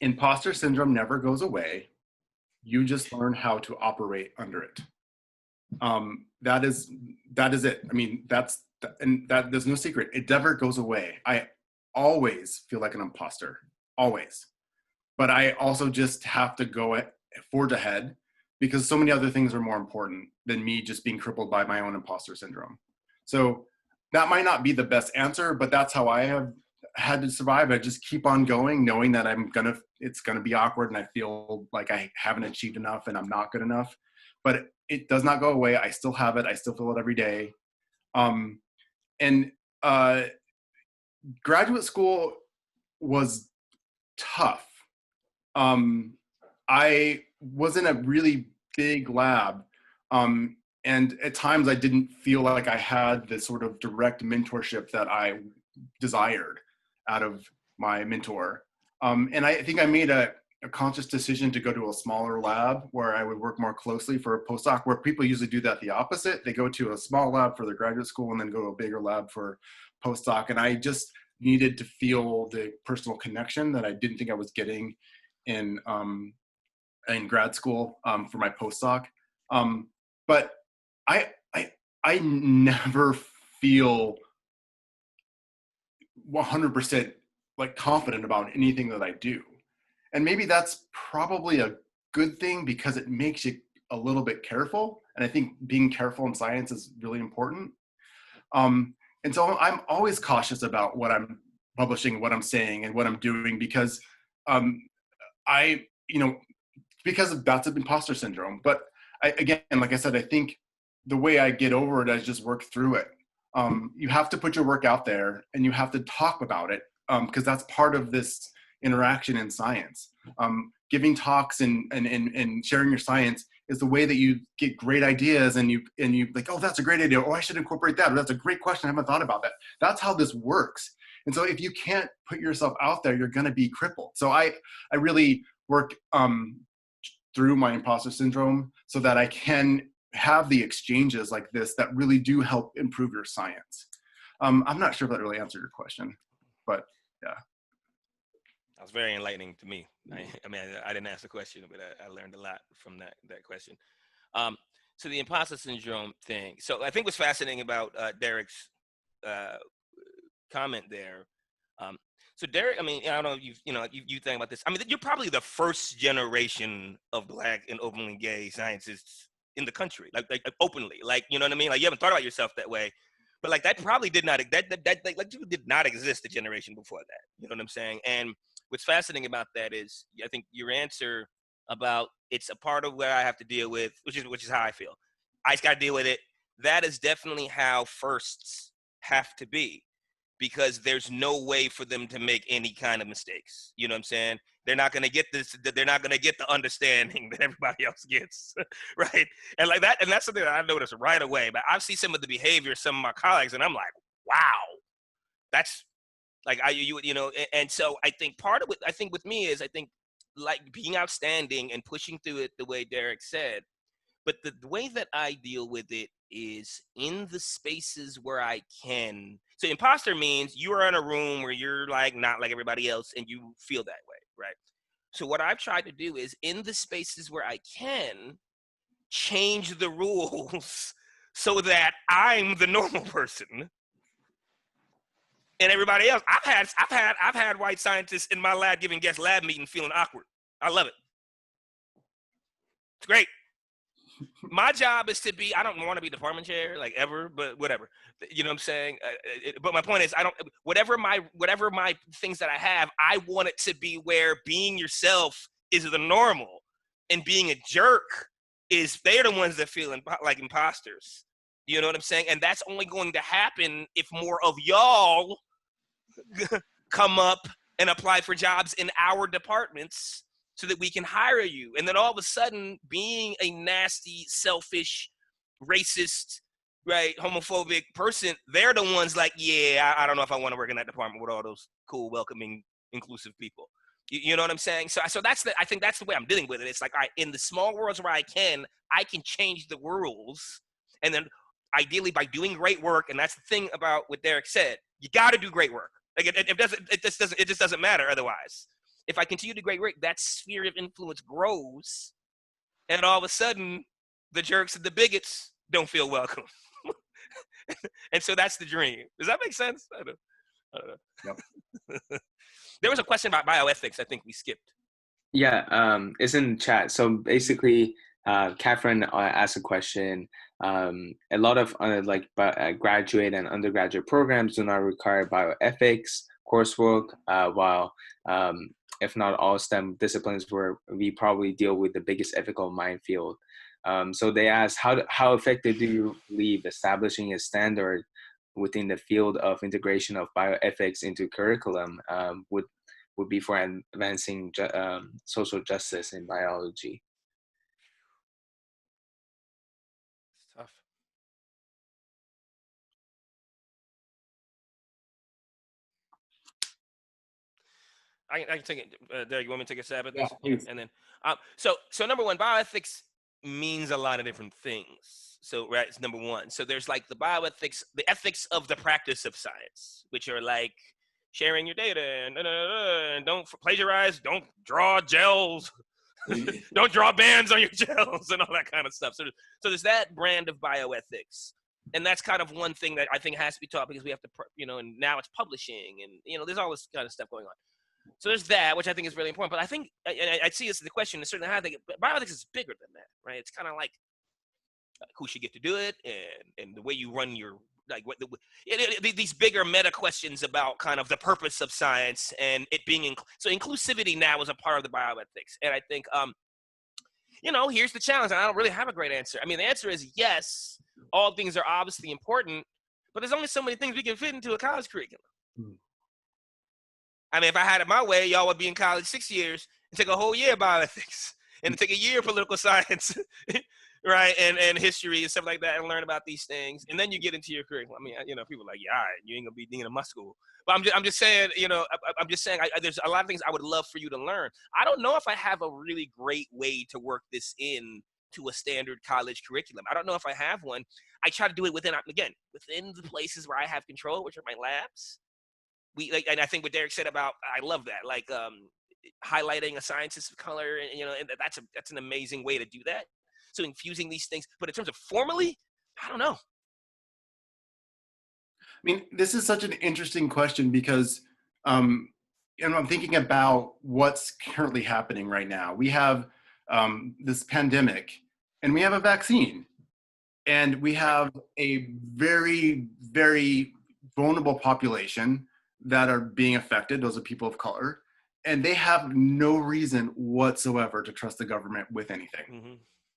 Imposter syndrome never goes away. You just learn how to operate under it. That is it. I mean, there's no secret. It never goes away. I always feel like an imposter, always. But I also just have to forge ahead because so many other things are more important than me just being crippled by my own imposter syndrome. So that might not be the best answer, but that's how I have had to survive. I just keep on going, knowing that it's gonna be awkward and I feel like I haven't achieved enough and I'm not good enough. But it does not go away. I still have it. I still feel it every day. Graduate school was tough. I was in a really big lab, and at times I didn't feel like I had the sort of direct mentorship that I desired out of my mentor. And I think I made a conscious decision to go to a smaller lab where I would work more closely for a postdoc, where people usually do that the opposite. They go to a small lab for their graduate school and then go to a bigger lab for postdoc. And I just needed to feel the personal connection that I didn't think I was getting in grad school for my postdoc. But I never feel 100% like confident about anything that I do. And maybe that's probably a good thing because it makes you a little bit careful. And I think being careful in science is really important. And so I'm always cautious about what I'm publishing, what I'm saying, and what I'm doing because because that's an imposter syndrome. But again, like I said, I think the way I get over it is just work through it. You have to put your work out there and you have to talk about it because that's part of this interaction in science. Giving talks and sharing your science is the way that you get great ideas and you like, oh, that's a great idea. Oh, I should incorporate that. Or that's a great question. I haven't thought about that. That's how this works. And so if you can't put yourself out there, you're going to be crippled. So I really work through my imposter syndrome so that I can have the exchanges like this that really do help improve your science. I'm not sure if that really answered your question, but yeah. That was very enlightening to me. I mean, I didn't ask the question, but I learned a lot from that question. So the imposter syndrome thing. So I think what's fascinating about Derek's comment there. So Derek, I mean, I don't know if you think about this. I mean, you're probably the first generation of Black and openly gay scientists in the country, like openly, like, you know what I mean? Like you haven't thought about yourself that way, but like that probably did not did not exist a generation before that. You know what I'm saying? And what's fascinating about that is I think your answer about it's a part of where I have to deal with, which is how I feel. I just got to deal with it. That is definitely how firsts have to be, because there's no way for them to make any kind of mistakes. You know what I'm saying? They're not going to get this. They're not going to get the understanding that everybody else gets, right? And like that, and that's something that I noticed right away. But I see some of the behavior of some of my colleagues, and I'm like, wow, that's like And so I think part of it, I think with me is I think like being outstanding and pushing through it the way Derek said. But the way that I deal with it is in the spaces where I can. So imposter means you are in a room where you're like not like everybody else and you feel that way, right? So what I've tried to do is in the spaces where I can change the rules so that I'm the normal person and everybody else. I've had white scientists in my lab giving guest lab meeting feeling awkward. I love it. It's great. My job is to be, I don't want to be department chair like ever, but whatever, you know what I'm saying? But my point is whatever my things that I have, I want it to be where being yourself is the normal and being a jerk is they're the ones that feel like imposters. You know what I'm saying? And that's only going to happen if more of y'all come up and apply for jobs in our departments so that we can hire you. And then all of a sudden, being a nasty, selfish, racist, right, homophobic person, they're the ones like, yeah, I don't know if I want to work in that department with all those cool, welcoming, inclusive people. You know what I'm saying? So I think that's the way I'm dealing with it. It's like in the small worlds where I can change the rules. And then ideally by doing great work, and that's the thing about what Derek said, you got to do great work. Like it just doesn't matter otherwise. If I continue to do great work, that sphere of influence grows, and all of a sudden, the jerks and the bigots don't feel welcome. And so that's the dream. Does that make sense? I don't know. Yep. There was a question about bioethics I think we skipped. Yeah, it's in the chat. So basically, Catherine asked a question. A lot of graduate and undergraduate programs do not require bioethics coursework, while if not all STEM disciplines where we probably deal with the biggest ethical minefield. So they asked, how effective do you believe establishing a standard within the field of integration of bioethics into curriculum would be for advancing social justice in biology? It's tough. I can take it. Derek, you want me to take a stab at this? Yeah, please. And then, so number one, bioethics means a lot of different things. So, right, it's number one. So there's like the bioethics, the ethics of the practice of science, which are like sharing your data and don't plagiarize, don't draw gels, don't draw bands on your gels and all that kind of stuff. So there's that brand of bioethics. And that's kind of one thing that I think has to be taught because we have to, and now it's publishing and, there's all this kind of stuff going on. So there's that, which I think is really important. But I think I see this as the question is certainly how I think bioethics is bigger than that, right? It's kind of like who should get to do it and the way you run your these bigger meta questions about kind of the purpose of science and it being so inclusivity now is a part of the bioethics. And I think here's the challenge. And I don't really have a great answer. I mean, the answer is yes, all things are obviously important, but there's only so many things we can fit into a college curriculum. I mean, if I had it my way, y'all would be in college 6 years and take a whole year of bioethics and take a year of political science, right, and history and stuff like that, and learn about these things, and then you get into your curriculum. I mean, people are like, yeah, all right, you ain't gonna be dean of my school, but I'm just saying, I'm just saying, there's a lot of things I would love for you to learn. I don't know if I have a really great way to work this in to a standard college curriculum. I don't know if I have one. I try to do it within the places where I have control, which are my labs. And I think what Derek said about, I love that, like highlighting a scientist of color, and that's an amazing way to do that. So infusing these things, but in terms of formally, I don't know. I mean, this is such an interesting question because, I'm thinking about what's currently happening right now. We have this pandemic, and we have a vaccine, and we have a very, very vulnerable population that are being affected. Those are people of color, and they have no reason whatsoever to trust the government with anything. Mm-hmm.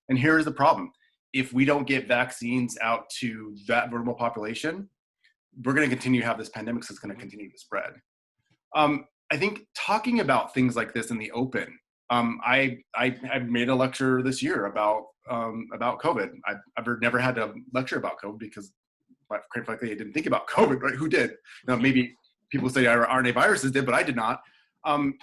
And here's the problem. If we don't get vaccines out to that vulnerable population, we're going to continue to have this pandemic, so it's going to continue to spread. I think talking about things like this in the open, I made a lecture this year about COVID. I've never had a lecture about COVID because, quite frankly, I didn't think about COVID, right? Who did? Maybe people say RNA viruses did, but I did not. And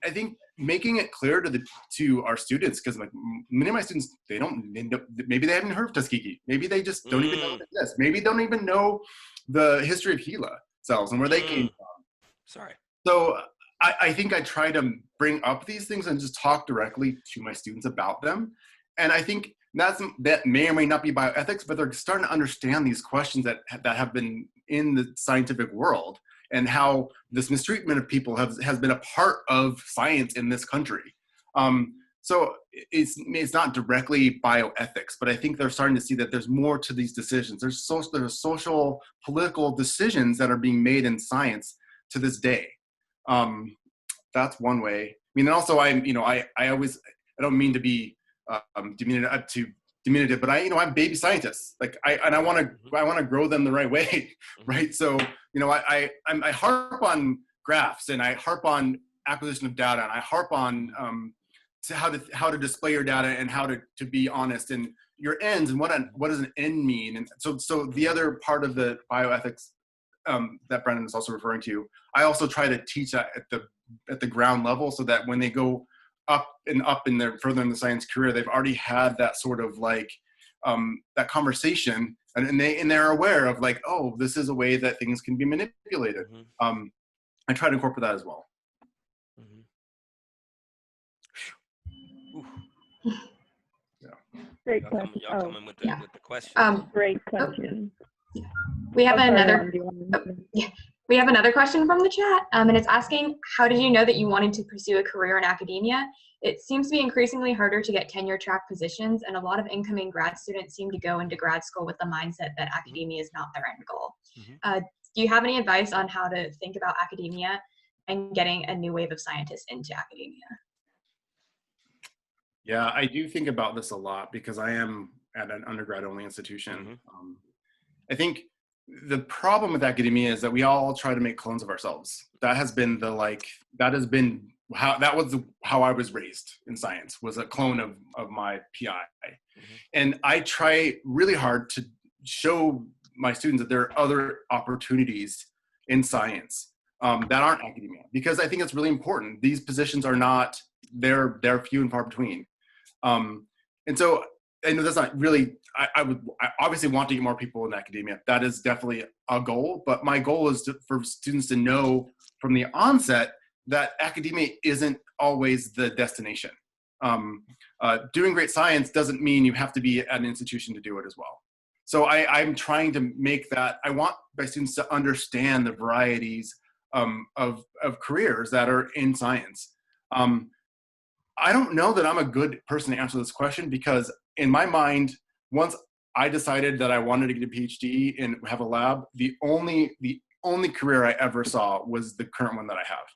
I think making it clear to our students, because like many of my students, they don't end up, maybe they haven't heard of Tuskegee. Maybe they just don't even know what it is. Maybe they don't even know the history of HeLa cells and where they came from. Sorry. So I think I try to bring up these things and just talk directly to my students about them. And I think that may or may not be bioethics, but they're starting to understand these questions that have been in the scientific world, and how this mistreatment of people has been a part of science in this country. So it's not directly bioethics, but I think they're starting to see that there's more to these decisions. There's social, political decisions that are being made in science to this day. That's one way. I mean, and also I don't mean to be diminutive, but I'm baby scientists. Like I want to grow them the right way, right? So I harp on graphs, and I harp on acquisition of data, and I harp on how to display your data and how to be honest and your ends and what does an end mean. And so the other part of the bioethics that Brendan is also referring to, I also try to teach at the ground level, so that when they go up in their further in the science career, they've already had that sort of like that conversation, and they're aware of like, oh, this is a way that things can be manipulated. Mm-hmm. I try to incorporate that as well. Mm-hmm. Yeah. Great Y'all come, question. y'all Oh, coming with Yeah. the questions. great question. We have Oh, sorry, another. Ron, do you want to- Yeah, we have another question from the chat, and it's asking, how did you know that you wanted to pursue a career in academia? It seems to be increasingly harder to get tenure track positions, and a lot of incoming grad students seem to go into grad school with the mindset that academia is not their end goal. Mhm. Do you have any advice on how to think about academia and getting a new wave of scientists into academia? Yeah, I do think about this a lot because I am at an undergrad only institution. Mhm. I think the problem with academia is that we all try to make clones of ourselves. That has been how I was raised in science, was a clone of my PI. And I try really hard to show my students that there are other opportunities in science that aren't academia, because I think it's really important. These positions are not, they're few and far between. And so I know that's not really, I obviously want to get more people in academia. That is definitely a goal, but my goal is for students to know from the onset that academia isn't always the destination. Doing great science doesn't mean you have to be at an institution to do it as well. So I'm trying to make that, I want my students to understand the varieties of careers that are in science. I don't know that I'm a good person to answer this question, because in my mind, once I decided that I wanted to get a PhD and have a lab, the only career I ever saw was the current one that I have.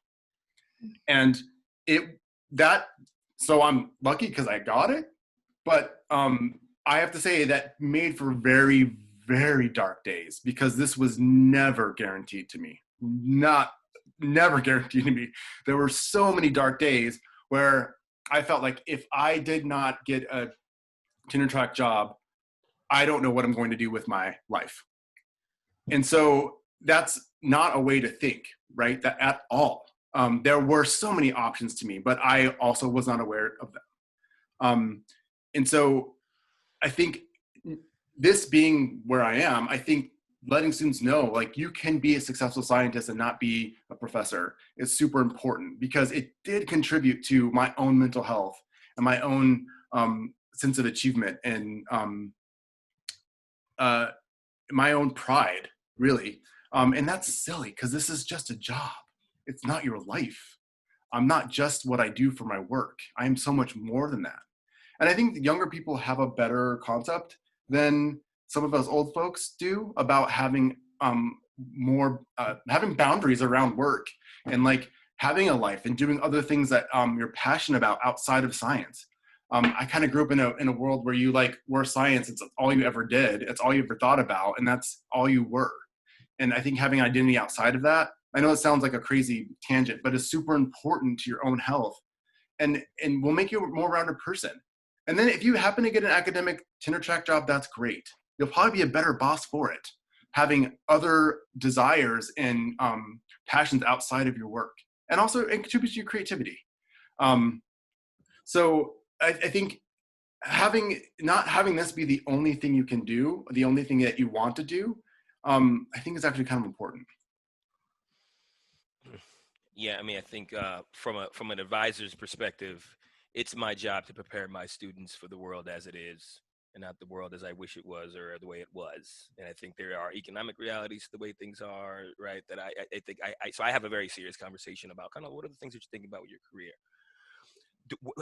And so I'm lucky because I got it, but I have to say that made for very, very dark days, because this was never guaranteed to me. Never guaranteed to me. There were so many dark days where I felt like if I did not get a tenure track job, I don't know what I'm going to do with my life. And so that's not a way to think, right? That at all. There were so many options to me, but I also was not aware of them. And so I think this being where I am, I think letting students know, like, you can be a successful scientist and not be a professor is super important, because it did contribute to my own mental health and my own sense of achievement and my own pride, really. And that's silly, because this is just a job. It's not your life. I'm not just what I do for my work. I am so much more than that. And I think the younger people have a better concept than some of us old folks do about having having boundaries around work, and like having a life and doing other things that you're passionate about outside of science. I kind of grew up in a world where you were science, it's all you ever did, it's all you ever thought about, and that's all you were. And I think having identity outside of that, I know it sounds like a crazy tangent, but it's super important to your own health, and will make you a more rounded person. And then if you happen to get an academic tenure track job, that's great. You'll probably be a better boss for it, having other desires and passions outside of your work. And also it contributes to your creativity. So I think not having this be the only thing you can do, the only thing that you want to do, I think is actually kind of important. Yeah, I mean, I think from an advisor's perspective, it's my job to prepare my students for the world as it is, and not the world as I wish it was or the way it was. And I think there are economic realities to the way things are, right? That I think so I have a very serious conversation about kind of what are the things that you're thinking about with your career.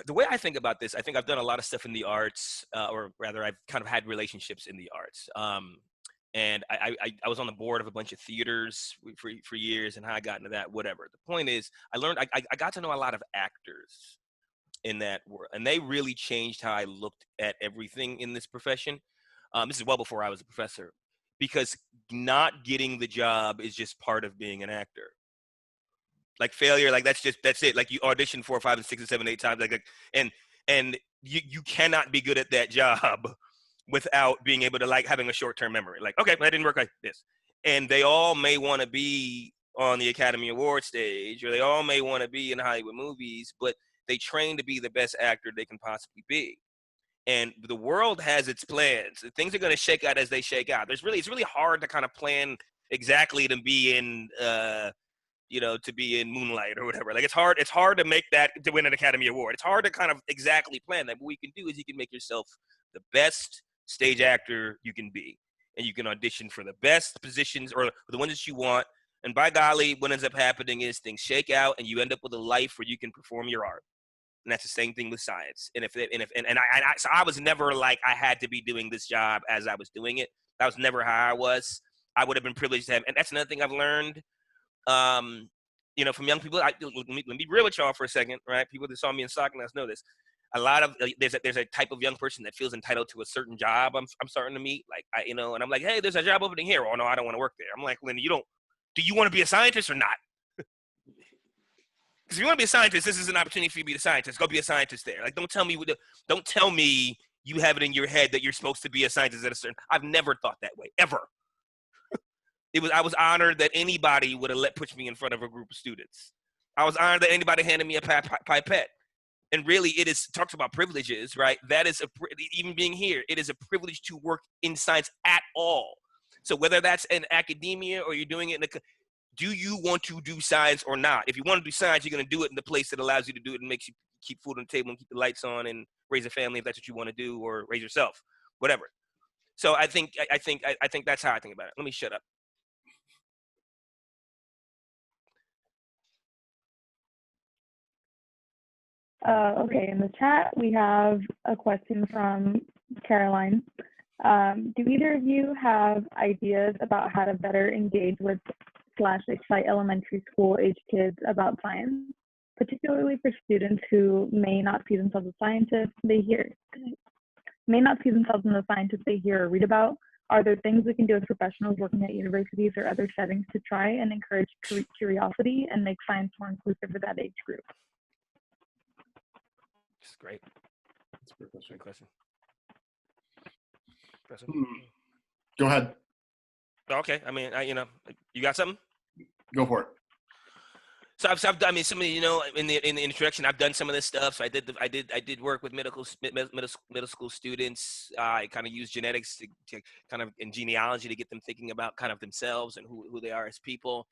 The way I think about this, I think I've done a lot of stuff in the arts, or rather I've kind of had relationships in the arts. And I was on the board of a bunch of theaters for years, and how I got into that, whatever. The point is, I got to know a lot of actors in that world, and they really changed how I looked at everything in this profession. This is well before I was a professor, because not getting the job is just part of being an actor. Like failure, like that's it. Like you audition 4, 5, and 6, and 7, 8 times, and you cannot be good at that job without being able to having a short-term memory. Like, okay, that didn't work like this. And they all may want to be on the Academy Award stage, or they all may want to be in Hollywood movies, but they train to be the best actor they can possibly be. And the world has its plans. Things are going to shake out as they shake out. It's really hard to kind of plan exactly to be in, to be in Moonlight or whatever. Like it's hard to make that, to win an Academy Award. It's hard to kind of exactly plan that. What we can do is you can make yourself the best stage actor you can be. And you can audition for the best positions or the ones that you want. And by golly, what ends up happening is things shake out and you end up with a life where you can perform your art. And that's the same thing with science. So I was never like I had to be doing this job as I was doing it. That was never how I was. I would have been privileged to have, and that's another thing I've learned, from young people. Let me be real with y'all for a second, right? People that saw me in soccer know this. A lot of there's a type of young person that feels entitled to a certain job. I'm starting to meet, and I'm like, hey, there's a job opening here. Oh no, I don't want to work there. I'm like, Linda, do you want to be a scientist or not? Because if you want to be a scientist, this is an opportunity for you to be a scientist. Go be a scientist there. Like, don't tell me you have it in your head that you're supposed to be a scientist at a certain. I've never thought that way ever. I was honored that anybody would have pushed me in front of a group of students. I was honored that anybody handed me a pipette. And really, it is talks about privileges, right? That is even being here, it is a privilege to work in science at all. So whether that's in academia or you're doing it do you want to do science or not? If you want to do science, you're going to do it in the place that allows you to do it and makes you keep food on the table and keep the lights on and raise a family if that's what you want to do, or raise yourself, whatever. So I think that's how I think about it. Let me shut up. Okay, in the chat, we have a question from Caroline. Do either of you have ideas about how to better engage with / excite elementary school age kids about science, particularly for students who may not see themselves as scientists they hear or read about? Are there things we can do as professionals working at universities or other settings to try and encourage curiosity and make science more inclusive for that age group? It's great. That's a great question. Go ahead. Okay. I mean, you got something? Go for it. So I've done. I mean, somebody, in the introduction, I've done some of this stuff. So I did work with middle school students. I kind of used genetics to kind of in genealogy to get them thinking about kind of themselves and who they are as people.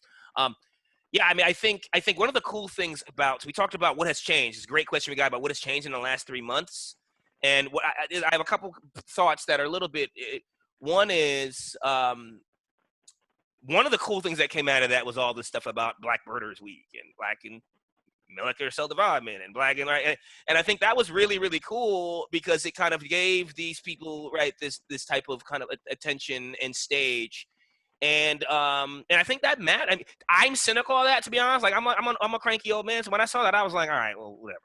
Yeah, I mean, I think one of the cool things so we talked about what has changed. It's a great question we got about what has changed in the last 3 months. And what I have a couple thoughts that are a little bit, one is, one of the cool things that came out of that was all this stuff about Black Birders Week and Black and molecular cell development and Black and right. And I think that was really, really cool because it kind of gave these people, right, this type of kind of attention and stage. And I think that mattered. I mean, I'm cynical of that, to be honest. Like I'm a cranky old man. So when I saw that, I was like, all right, well, whatever,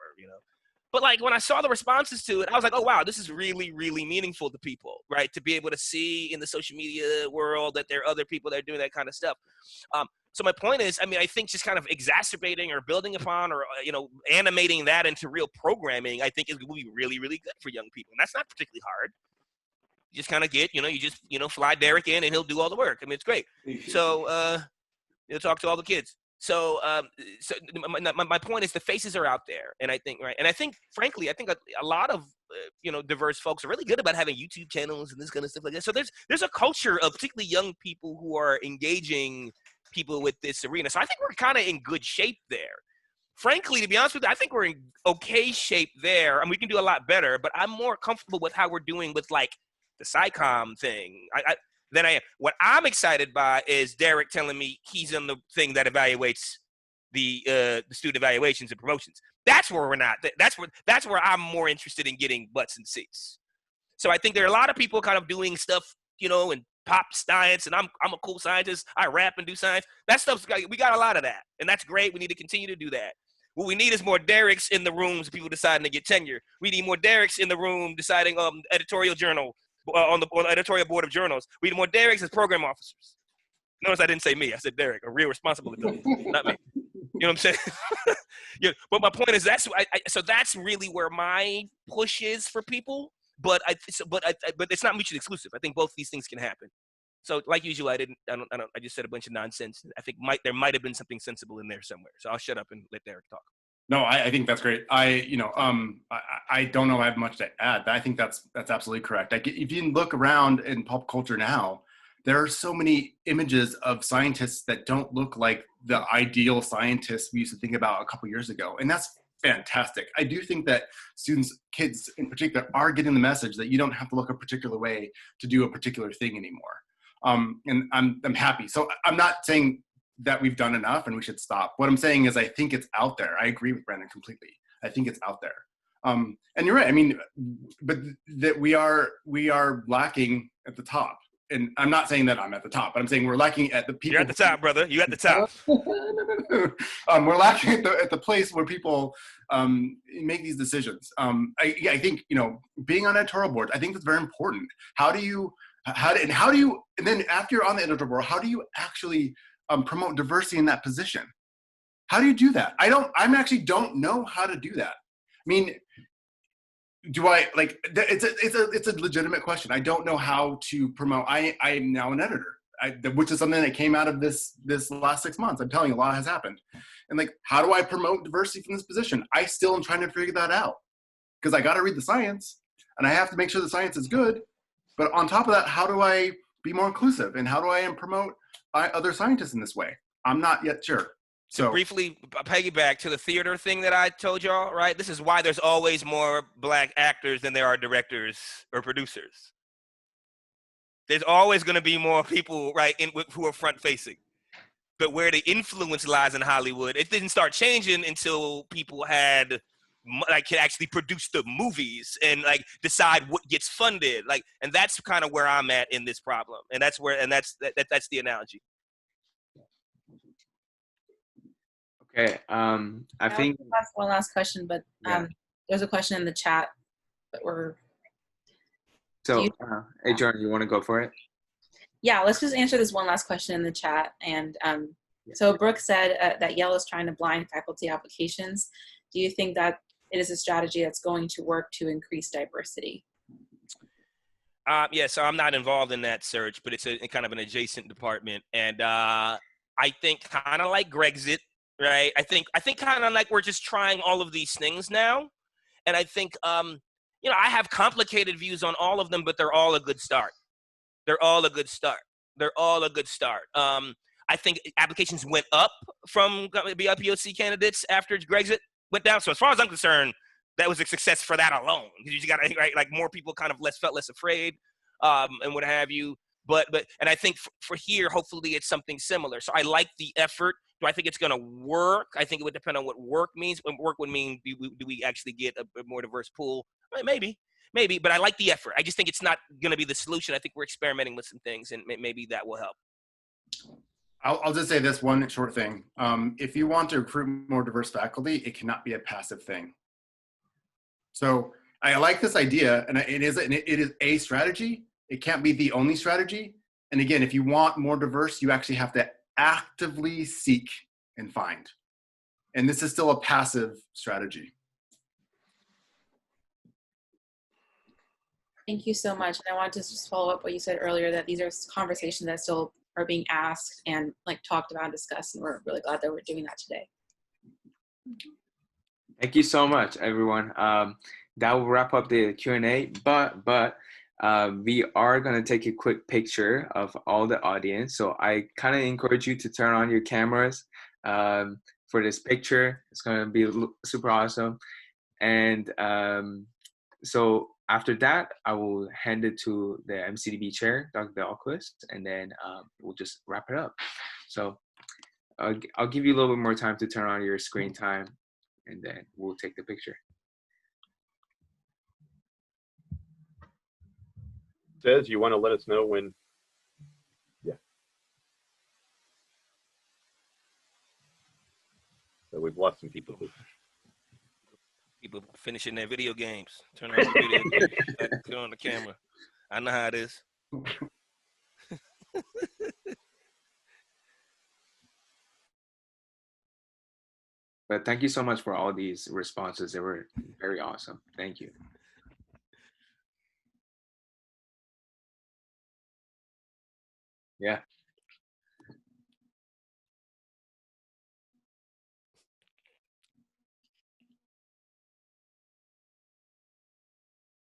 But like when I saw the responses to it, I was like, oh wow, this is really, really meaningful to people, right? To be able to see in the social media world that there are other people that are doing that kind of stuff. So my point is, I mean, I think just kind of exacerbating or building upon or animating that into real programming, I think is going to be really, really good for young people. And that's not particularly hard. You just kind of get, you just fly Derek in and he'll do all the work. I mean, it's great. So you'll talk to all the kids. So, my point is the faces are out there, and I think, right, and I think, frankly, a lot of diverse folks are really good about having YouTube channels and this kind of stuff like that. So there's a culture of particularly young people who are engaging people with this arena. So I think we're kind of in good shape there. Frankly, to be honest with you, I think we're in okay shape there, and we can do a lot better. But I'm more comfortable with how we're doing with like the SciComm thing. Than I am. What I'm excited by is Derek telling me he's on the thing that evaluates the student evaluations and promotions. That's where we're not. That's where I'm more interested in getting butts and seats. So I think there are a lot of people kind of doing stuff, and pop science, and I'm a cool scientist. I rap and do science. That stuff's we got a lot of that, and that's great. We need to continue to do that. What we need is more Dereks in the rooms. People deciding to get tenure. We need more Dereks in the room deciding editorial journal. On the editorial board of journals. We need more Dereks as program officers. Notice I didn't say me. I said Derek, a real responsibility, not me. You know what I'm saying? Yeah. But my point is so that's really where my push is for people. But it's not mutually exclusive. I think both these things can happen. So like usual, I just said a bunch of nonsense. I think there might have been something sensible in there somewhere. So I'll shut up and let Derek talk. No, I think that's great. I don't know I have much to add, but I think that's absolutely correct. Like if you look around in pop culture now, there are so many images of scientists that don't look like the ideal scientists we used to think about a couple years ago. And that's fantastic. I do think that students, kids in particular, are getting the message that you don't have to look a particular way to do a particular thing anymore. And I'm happy. So I'm not saying that we've done enough and we should stop. What I'm saying is I think it's out there. I agree with Brandon completely. I think it's out there. And you're right. I mean, but that we are lacking at the top. And I'm not saying that I'm at the top, but I'm saying we're lacking at the people. You're at the top, brother. You're at the top. We're lacking at the place where people make these decisions. I think, you know, being on editorial boards, I think that's very important. And then after you're on the editorial board, how do you actually promote diversity in that position? How do you do that? I actually don't know how to do that. I mean, it's a legitimate question. I don't know how to promote. I am now an editor, which is something that came out of this last 6 months. I'm telling you, a lot has happened. And like, how do I promote diversity from this position? I still am trying to figure that out, because I got to read the science and I have to make sure the science is good. But on top of that, how do I be more inclusive, and how do I promote other scientists in this way? I'm not yet sure. So briefly piggyback to the theater thing that I told y'all, right? This is why there's always more Black actors than there are directors or producers. There's always going to be more people, right, who are front facing. But where the influence lies in Hollywood, it didn't start changing until people could actually produce the movies and like decide what gets funded. Like, and that's kind of where I'm at in this problem. And that's the analogy. Okay, I think one last question, but there's a question in the chat that we're. So. Hey, Jordan, you want to go for it? Yeah, let's just answer this one last question in the chat. And so Brooke said that Yale is trying to blind faculty applications. Do you think that it is a strategy that's going to work to increase diversity? Yeah, so I'm not involved in that search, but it's a kind of an adjacent department, and I think kind of like Grexit. Right. I think kind of like we're just trying all of these things now. And I think, you know, I have complicated views on all of them, but they're all a good start. I think applications went up from BIPOC candidates after Grexit went down. So as far as I'm concerned, that was a success for that alone. You just got to, right, like more people kind of felt less afraid and what have you. But I think for here, hopefully it's something similar. So I like the effort. Do I think it's going to work? I think it would depend on what work means. What work would mean, do we actually get a more diverse pool? Maybe, but I like the effort. I just think it's not going to be the solution. I think we're experimenting with some things, and maybe that will help. I'll just say this one short thing. If you want to recruit more diverse faculty, it cannot be a passive thing. So I like this idea, and it is a strategy. It can't be the only strategy. And again, if you want more diverse, you actually have to actively seek and find. And this is still a passive strategy. Thank you so much. And I want to just follow up what you said earlier, that these are conversations that still are being asked and like talked about and discussed. And we're really glad that we're doing that today. Thank you so much, everyone. That will wrap up the Q&A, but we are going to take a quick picture of all the audience. So I kind of encourage you to turn on your cameras for this picture. It's going to be super awesome. And so after that, I will hand it to the MCDB chair, Dr. Dahlquist, and then we'll just wrap it up. So I'll give you a little bit more time to turn on your screen time, and then we'll take the picture. Says you want to let us know when. Yeah. So we've lost some people. People finishing their video games. Turn on the video games. Turn on the camera. I know how it is. But thank you so much for all these responses. They were very awesome. Thank you. Yeah.